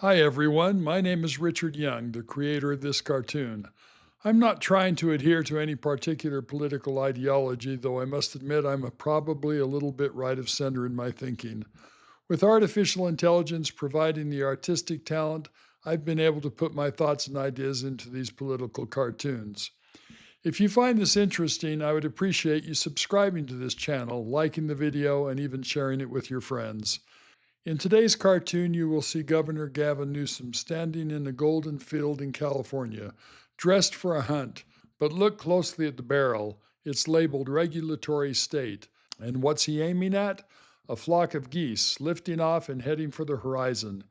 Hi everyone, my name is Richard Young, the creator of this cartoon. I'm not trying to adhere to any particular political ideology, though I must admit probably a little bit right of center in my thinking. With artificial intelligence providing the artistic talent, I've been able to put my thoughts and ideas into these political cartoons. If you find this interesting, I would appreciate you subscribing to this channel, liking the video, and even sharing it with your friends. In today's cartoon, you will see Governor Gavin Newsom standing in a golden field in California, dressed for a hunt. But look closely at the barrel. It's labeled Regulatory State. And what's he aiming at? A flock of geese lifting off and heading for the horizon.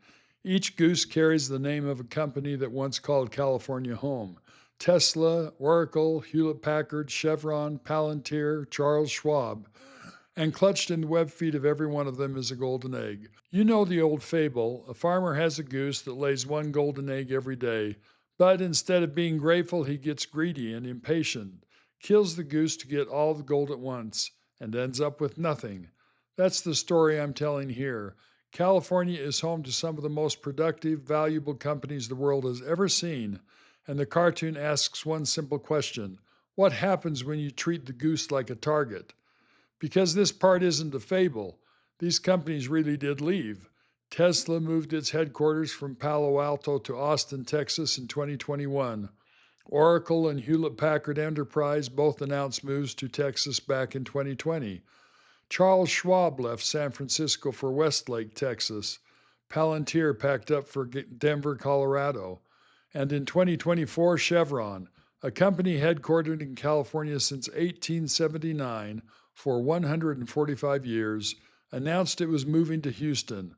Each goose carries the name of a company that once called California home: Tesla, Oracle, Hewlett Packard, Chevron, Palantir, Charles Schwab. And clutched in the web feet of every one of them is a golden egg. You know the old fable: a farmer has a goose that lays one golden egg every day, but instead of being grateful, he gets greedy and impatient, kills the goose to get all the gold at once, and ends up with nothing. That's the story I'm telling here. California is home to some of the most productive, valuable companies the world has ever seen, and the cartoon asks one simple question: what happens when you treat the goose like a target? Because this part isn't a fable, these companies really did leave. Tesla moved its headquarters from Palo Alto to Austin, Texas in 2021. Oracle and Hewlett Packard Enterprise both announced moves to Texas back in 2020. Charles Schwab left San Francisco for Westlake, Texas. Palantir packed up for Denver, Colorado. And in 2024, Chevron, a company headquartered in California since 1879 for 145 years, announced it was moving to Houston.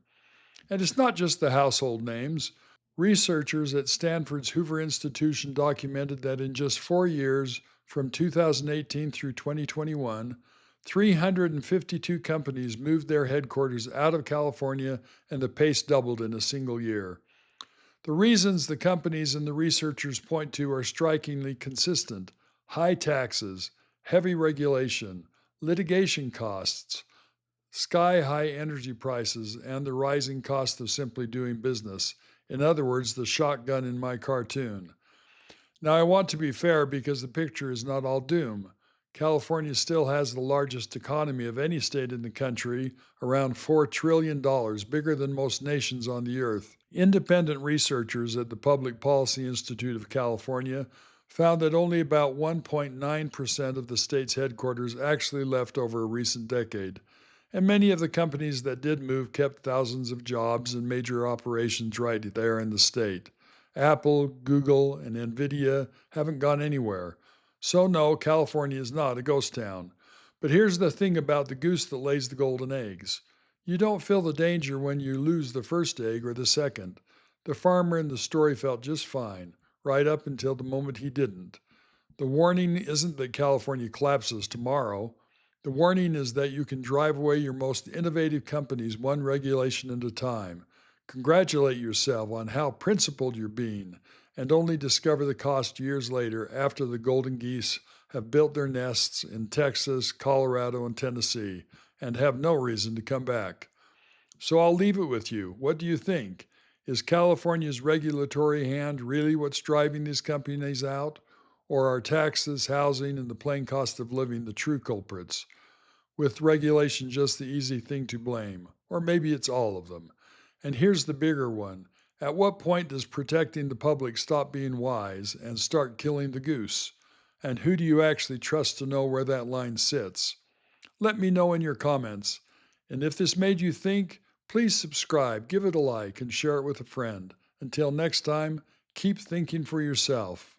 And it's not just the household names. Researchers at Stanford's Hoover Institution documented that in just 4 years, from 2018 through 2021, 352 companies moved their headquarters out of California, and the pace doubled in a single year. The reasons the companies and the researchers point to are strikingly consistent: high taxes, heavy regulation, litigation costs, sky high energy prices, and the rising cost of simply doing business. In other words, the shotgun in my cartoon. Now, I want to be fair because the picture is not all doom. California still has the largest economy of any state in the country, around $4 trillion, bigger than most nations on the earth. Independent researchers at the Public Policy Institute of California found that only about 1.9% of the state's headquarters actually left over a recent decade. And many of the companies that did move kept thousands of jobs and major operations right there in the state. Apple, Google, and Nvidia haven't gone anywhere. So, no, California is not a ghost town. But here's the thing about the goose that lays the golden eggs: you don't feel the danger when you lose the first egg or the second. The farmer in the story felt just fine, right up until the moment he didn't. The warning isn't that California collapses tomorrow. The warning is that you can drive away your most innovative companies one regulation at a time. Congratulate yourself on how principled you're being, and only discover the cost years later after the golden geese have built their nests in Texas, Colorado, and Tennessee, and have no reason to come back. So I'll leave it with you. What do you think? Is California's regulatory hand really what's driving these companies out? Or are taxes, housing, and the plain cost of living the true culprits, with regulation just the easy thing to blame? Or maybe it's all of them. And here's the bigger one: at what point does protecting the public stop being wise and start killing the goose? And who do you actually trust to know where that line sits? Let me know in your comments. And if this made you think, please subscribe, give it a like, and share it with a friend. Until next time, keep thinking for yourself.